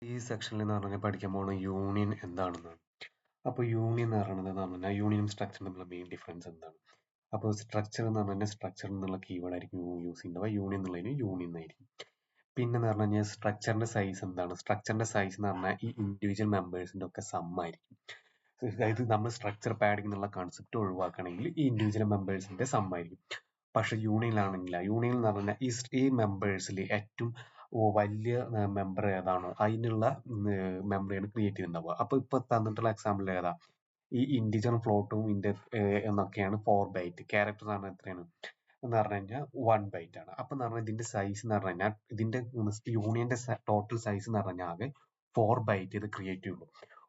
ഈ സെക്ഷനിൽ എന്ന് പറഞ്ഞാൽ പഠിക്കാൻ പോകുന്ന യൂണിയൻ എന്താണെന്ന്. അപ്പോൾ യൂണിയൻ എന്ന് പറഞ്ഞാൽ യൂണിയനും സ്ട്രക്ചറും തമ്മിലുള്ള മെയിൻ ഡിഫറൻസ് എന്താണ്? അപ്പോൾ സ്ട്രക്ചർ എന്ന് പറഞ്ഞാൽ സ്ട്രക്ചർ എന്നുള്ള കീവേഡ് ആയിരിക്കും യൂസ് ചെയ്യുന്നത്. യൂണിയൻ എന്നുള്ളതിന് യൂണിയൻ എന്നായിരിക്കും. പിന്നെ എന്ന് പറഞ്ഞു കഴിഞ്ഞാൽ സ്ട്രക്ചറിന്റെ സൈസ് എന്താണ്? സ്ട്രക്ചറിന്റെ സൈസ് എന്ന് പറഞ്ഞാൽ ഈ ഇൻഡിവിജ്വൽ മെമ്പേഴ്സിന്റെ ഒക്കെ സം ആയിരിക്കും. അതായത് നമ്മൾ സ്ട്രക്ചർ പാഡിംഗ് എന്നുള്ള കൺസെപ്റ്റ് ഒഴിവാക്കണമെങ്കിൽ ഈ ഇൻഡിവിജ്വൽ മെമ്പേഴ്സിന്റെ സം ആയിരിക്കും. പക്ഷെ യൂണിയനിലാണെങ്കിൽ യൂണിയൻ എന്ന് പറഞ്ഞാൽ ഈ മെമ്പേഴ്സിൽ ഏറ്റവും വലിയ മെമ്പർ ഏതാണോ അതിനുള്ള മെമ്പറെയാണ് ക്രിയേറ്റ് ചെയ്തിട്ടുണ്ടാവുക. അപ്പൊ ഇപ്പൊ തന്നിട്ടുള്ള എക്സാമ്പിൾ ഏതാ? ഈ ഇന്റിജർ ഫ്ലോട്ടും എന്നൊക്കെയാണ് 4 ബൈറ്റ്. ക്യാരക്ടർ എന്ന് പറഞ്ഞാൽ എത്രയാണ് എന്ന് പറഞ്ഞു കഴിഞ്ഞാൽ 1 ബൈറ്റ് ആണ്. അപ്പൊ എന്ന് പറഞ്ഞാൽ ഇതിന്റെ സൈസ് എന്ന് പറഞ്ഞു കഴിഞ്ഞാൽ ഇതിന്റെ യൂണിയന്റെ ടോട്ടൽ സൈസ് എന്ന് പറഞ്ഞു കഴിഞ്ഞാൽ ആകെ 4 ബൈറ്റ് ഇത് ക്രിയേറ്റ് ചെയ്യുള്ളൂ.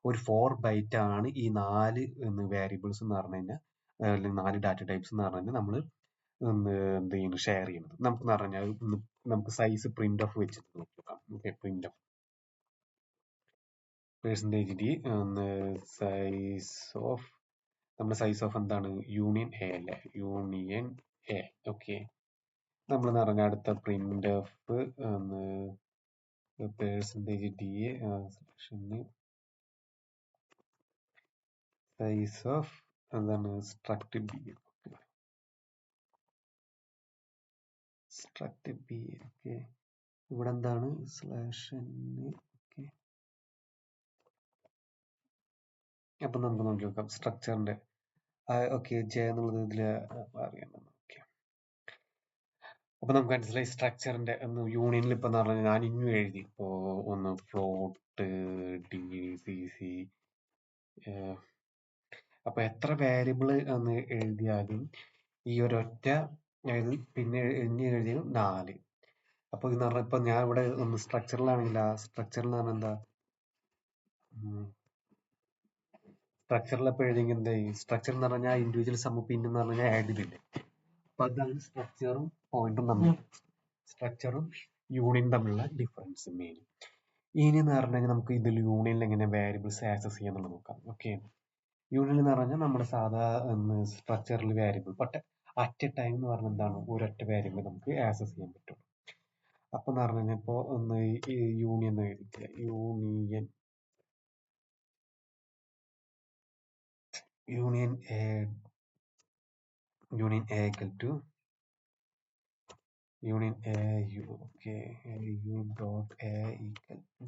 ഒരു 4 ബൈറ്റ് ആണ് ഈ 4 വേരിയബിൾസ് എന്ന് പറഞ്ഞു കഴിഞ്ഞാൽ അല്ലെങ്കിൽ 4 ഡാറ്റ ടൈപ്സ് എന്ന് പറഞ്ഞു കഴിഞ്ഞാൽ നമ്മൾ എന്ത് ചെയ്യുന്നു ഷെയർ ചെയ്യുന്നത്. നമുക്ക് എന്ന് പറഞ്ഞാൽ നമുക്ക് സൈസ് പ്രിന്റ് ഓഫ് വെച്ചിട്ട് നോക്കാം. Okay, printf percentage D size of നമ്മുടെ സൈസ് ഓഫ് എന്താണ്? യൂണിയൻ എ അല്ലേ? Union A. ഓക്കെ, നമ്മൾ എന്ന് പറഞ്ഞാൽ അടുത്ത printf percentage D size of എന്താണ്? Struct B. Struct B. Okay, ഇവിടെ എന്താണ്? സ്ലാഷ്. ഓക്കെ, അപ്പൊ നമുക്ക് നോക്കി നോക്കാം സ്ട്രക്ചറിന്റെ. ഓക്കെ, ജെ എന്നുള്ളത് ഇതിൽ അറിയാം. ഓക്കെ, അപ്പൊ നമുക്ക് മനസ്സിലായി സ്ട്രക്ചറിന്റെ യൂണിയനിൽ ഇപ്പൊ എന്ന് പറഞ്ഞാൽ ഞാൻ ഇന്നും എഴുതി. ഇപ്പോ ഒന്ന് ഫ്ലോട്ട് ഡി സി സി. അപ്പൊ എത്ര വേരിയബിൾ എന്ന് എഴുതിയാലും ഈ ഒരൊറ്റ പിന്നെ ഇനി എഴുതിയാലും 4. അപ്പൊ എന്ന് പറഞ്ഞാൽ ഇപ്പൊ ഞാൻ ഇവിടെ ഒന്ന് സ്ട്രക്ചറിലാണെങ്കിൽ ആ സ്ട്രക്ചറിൽ പറഞ്ഞാൽ എന്താ? സ്ട്രക്ചറിൽ എപ്പോൾ എഴുതിയെങ്കിൽ എന്താ? സ്ട്രക്ചർ എന്ന് പറഞ്ഞാൽ ഇൻഡിവിജ്വൽ സമ്മ് പിൻ എന്ന് പറഞ്ഞാൽ ആഡ് ചെയ്തില്ലേ? അപ്പൊ അതാണ് സ്ട്രക്ചറും പോയിന്റും തമ്മിൽ, സ്ട്രക്ചറും യൂണിയനും തമ്മിലുള്ള ഡിഫറൻസ് മെയിൻ. ഇനി എന്ന് പറഞ്ഞു കഴിഞ്ഞാൽ നമുക്ക് ഇതിൽ യൂണിയനിൽ എങ്ങനെ വേരിയബിൾസ് ആക്സസ് ചെയ്യാന്നുള്ളത് നോക്കാം. ഓക്കെ, യൂണിയൻ എന്ന് പറഞ്ഞാൽ നമ്മുടെ സാധാ സ്ട്രക്ചറിൽ variable but at a time എന്ന് പറഞ്ഞാൽ എന്താണ്? ഒരൊറ്റ വേരിയബിൾ നമുക്ക് ആക്സസ് ചെയ്യാൻ പറ്റും. അപ്പൊ എന്ന് പറഞ്ഞു കഴിഞ്ഞാൽ ഇപ്പൊ ഈ യൂണിയൻ എന്ന് എഴുതിയിട്ടില്ല. Union a equal to union a u. Okay, u dot A equal to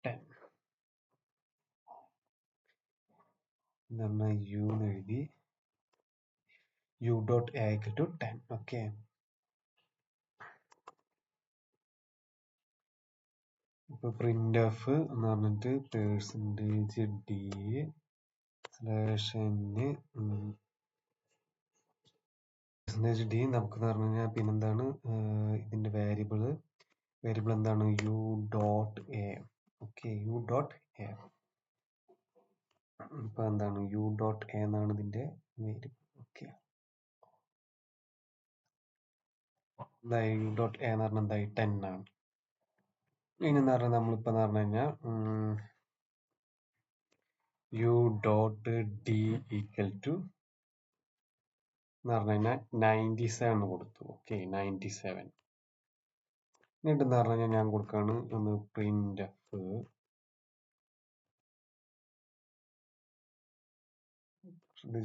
10 എന്ന് പറഞ്ഞാൽ യു എന്ന് എഴുതി u dot A equal to 10. Okay, ഇപ്പൊ പ്രിന്റ് ഓഫ് എന്ന് പറഞ്ഞിട്ട് percentage d slash percentage d നമുക്ക് പറഞ്ഞു കഴിഞ്ഞാൽ പിന്നെന്താണ് ഇതിന്റെ വേരിയബിൾ എന്താണ്? U dot a. Okay, u dot a. ഇപ്പൊ എന്താണ്? യു ഡോട്ട് എ എന്നാണ് ഇതിന്റെ variable. Okay, u dot a എന്ന് പറഞ്ഞാൽ എന്തായി? 10 ആണ്. ഇനി എന്ന് പറഞ്ഞാൽ നമ്മളിപ്പോ എന്ന് പറഞ്ഞു കഴിഞ്ഞാൽ u dot d equal to എന്ന് പറഞ്ഞു കഴിഞ്ഞാൽ 97 കൊടുത്തു. ഓക്കെ, 97. എന്നിട്ട് എന്ന് പറഞ്ഞു കഴിഞ്ഞാൽ ഞാൻ കൊടുക്കാണ് ഒന്ന് പ്രിന്റ് എഫ്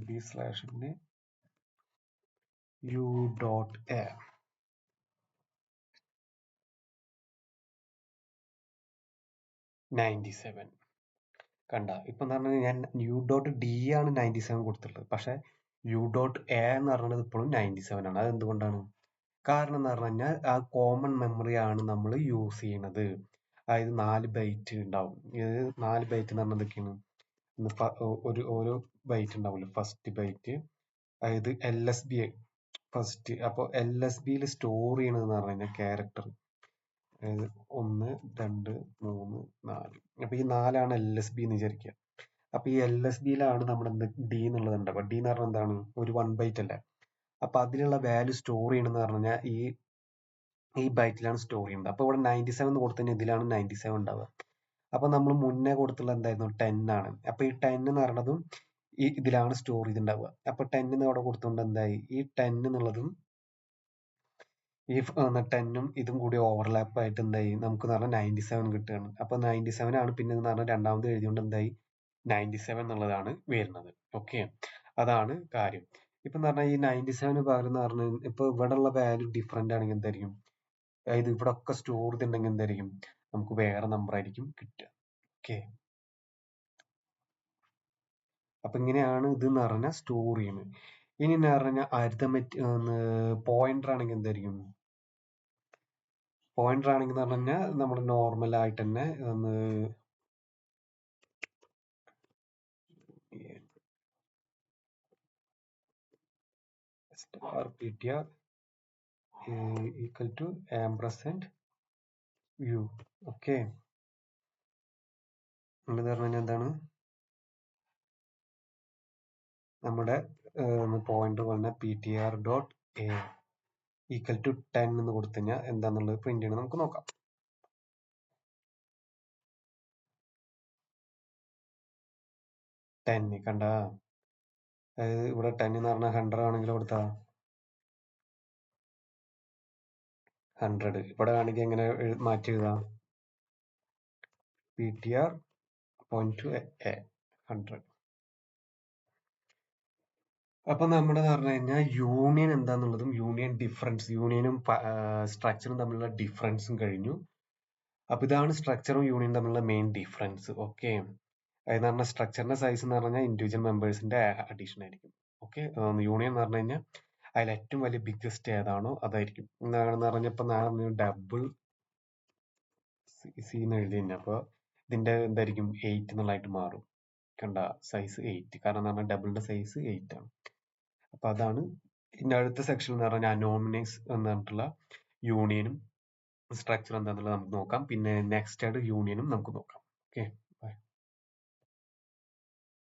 ഡി സ്ലാഷിന്റെ യു ഡോട്ട് എ 97. കണ്ട, ഇപ്പൊ എന്ന് പറഞ്ഞു ഞാൻ യു ഡോട്ട് ഡി ആണ് 97 കൊടുത്തിട്ടുള്ളത്. പക്ഷെ യു ഡോട്ട് എ എന്ന് പറഞ്ഞത് ഇപ്പോഴും 97 ആണ്. അത് എന്തുകൊണ്ടാണ്? കാരണം എന്ന് പറഞ്ഞു കഴിഞ്ഞാൽ ആ കോമൺ മെമ്മറി ആണ് നമ്മൾ യൂസ് ചെയ്യണത്. അതായത് 4 ബൈറ്റ് ഉണ്ടാവും. ഇത് 4 ബൈറ്റ് എന്ന് പറഞ്ഞാൽ എന്തൊക്കെയാണ്? ഓരോ ബൈറ്റ് ഉണ്ടാവില്ല. ഫസ്റ്റ് ബൈറ്റ് അതായത് LSB ഫസ്റ്റ്. അപ്പോൾ LSBയിൽ സ്റ്റോർ ചെയ്യണതെന്ന് പറഞ്ഞു കഴിഞ്ഞാൽ ക്യാരക്ടർ 1 2 3 4. അപ്പൊ ഈ 4ആണ് LSB എന്ന് വിചാരിക്കുക. അപ്പൊ ഈ LSBയിലാണ് നമ്മുടെ ഡി എന്നുള്ളത് ഉണ്ടാവുക. ഡി എന്ന് പറഞ്ഞാൽ എന്താണ്? ഒരു 1 ബൈറ്റ് അല്ലേ? അപ്പൊ അതിലുള്ള വാല്യൂ സ്റ്റോർ ചെയ്യണമെന്ന് പറഞ്ഞു കഴിഞ്ഞാൽ ഈ ബൈറ്റിലാണ് സ്റ്റോർ ചെയ്യുന്നത്. അപ്പൊ ഇവിടെ 97 കൊടുത്തു കഴിഞ്ഞാൽ ഇതിലാണ് 97 ഉണ്ടാവുക. അപ്പൊ നമ്മൾ മുന്നേ കൊടുത്തുള്ള എന്തായിരുന്നു? 10 ആണ്. അപ്പൊ ഈ 10 എന്ന് പറയുന്നതും ഇതിലാണ് സ്റ്റോർ ചെയ്തിട്ടുണ്ടാവുക. അപ്പൊ 10 എന്ന് അവിടെ കൊടുത്തുകൊണ്ട് എന്തായി? ഈ 10 എന്നുള്ളതും ഈ 10ഉം ഇതും കൂടി ഓവർലാപ്പ് ആയിട്ട് എന്തായി നമുക്ക് എന്ന് പറഞ്ഞാൽ 97 കിട്ടുകയാണ്. അപ്പൊ 97 ആണ് പിന്നെ എന്ന് പറഞ്ഞാൽ രണ്ടാമത് എഴുതിയോണ്ട് എന്തായി 97 എന്നുള്ളതാണ് വരുന്നത്. ഓക്കെ, അതാണ് കാര്യം. ഇപ്പൊ എന്ന് പറഞ്ഞാൽ ഈ 97 പകരം എന്ന് പറഞ്ഞാൽ ഇപ്പൊ ഇവിടെ ഉള്ള വാല്യൂ ഡിഫറെന്റ് ആണെങ്കിൽ എന്തായിരിക്കും, അതായത് ഇവിടെ ഒക്കെ സ്റ്റോർ ചെയ്തിട്ടുണ്ടെങ്കിൽ എന്തായിരിക്കും നമുക്ക് വേറെ നമ്പർ ആയിരിക്കും കിട്ടുക. ഓക്കെ, അപ്പൊ ഇങ്ങനെയാണ് ഇത് എന്ന് പറഞ്ഞാൽ സ്റ്റോർ ചെയ്യുന്നത്. ഇനി എന്ന് പറഞ്ഞാൽ അരിത്തമെറ്റിക് പോയിന്റർ ആണെങ്കിൽ എന്തായിരിക്കും, പോയിന്റർ ആണെങ്കിൽ എന്ന് പറഞ്ഞു കഴിഞ്ഞാൽ നമ്മൾ നോർമൽ ആയിട്ട് തന്നെ ഒന്ന് star ptr equal to ampersand view. Okay, എന്ന് പറഞ്ഞു കഴിഞ്ഞാൽ എന്താണ് നമ്മുടെ പോയിന്റർ പറഞ്ഞ ptr dot A equal to 10 എന്ന് കൊടുത്തു കഴിഞ്ഞാൽ എന്താന്നുള്ളത് പ്രിന്റ് ചെയ്യണം. നമുക്ക് നോക്കാം. 10 കണ്ട, അതായത് ഇവിടെ 10 എന്ന് പറഞ്ഞാൽ 100 ആണെങ്കിൽ കൊടുത്താ 100. ഇവിടെ ആണെങ്കിൽ എങ്ങനെ മാറ്റി എഴുതാം, ptr പോയിന്റ് ടു എ 100. അപ്പൊ നമ്മുടെ പറഞ്ഞു കഴിഞ്ഞാൽ യൂണിയൻ എന്താന്നുള്ളതും യൂണിയൻ ഡിഫറൻസ്, യൂണിയനും സ്ട്രക്ചറും തമ്മിലുള്ള ഡിഫറൻസും കഴിഞ്ഞു. അപ്പൊ ഇതാണ് സ്ട്രക്ചറും യൂണിയനും തമ്മിലുള്ള മെയിൻ ഡിഫറൻസ്. ഓക്കെ, അതെന്ന് പറഞ്ഞാൽ സ്ട്രക്ചറിന്റെ സൈസ് എന്ന് പറഞ്ഞാൽ ഇൻഡിവിജ്വൽ മെമ്പേഴ്സിന്റെ അഡീഷൻ ആയിരിക്കും. ഓക്കെ, യൂണിയൻ എന്ന് പറഞ്ഞു കഴിഞ്ഞാൽ അതിൽ ഏറ്റവും വലിയ ബിഗ്ഗസ്റ്റ് ഏതാണോ അതായിരിക്കും. എന്താണെന്ന് പറഞ്ഞപ്പോ ഡബിൾ സി എന്ന് എഴുതി കഴിഞ്ഞാൽ അപ്പൊ ഇതിന്റെ എന്തായിരിക്കും 8 എന്നുള്ളതായിട്ട് മാറും. കണ്ട, സൈസ് 8, കാരണം എന്ന് പറഞ്ഞാൽ ഡബിളിന്റെ സൈസ് 8 ആണ്. അപ്പൊ അതാണ് ഇനി അടുത്ത സെക്ഷൻ എന്ന് പറഞ്ഞാൽ അനോമിനൈസ് എന്ന് പറഞ്ഞിട്ടുള്ള യൂണിയനും സ്ട്രക്ചർ എന്താണെന്നുള്ളത് നമുക്ക് നോക്കാം. പിന്നെ നെക്സ്റ്റ് ആയിട്ട് യൂണിയനും നമുക്ക് നോക്കാം. ഓക്കെ.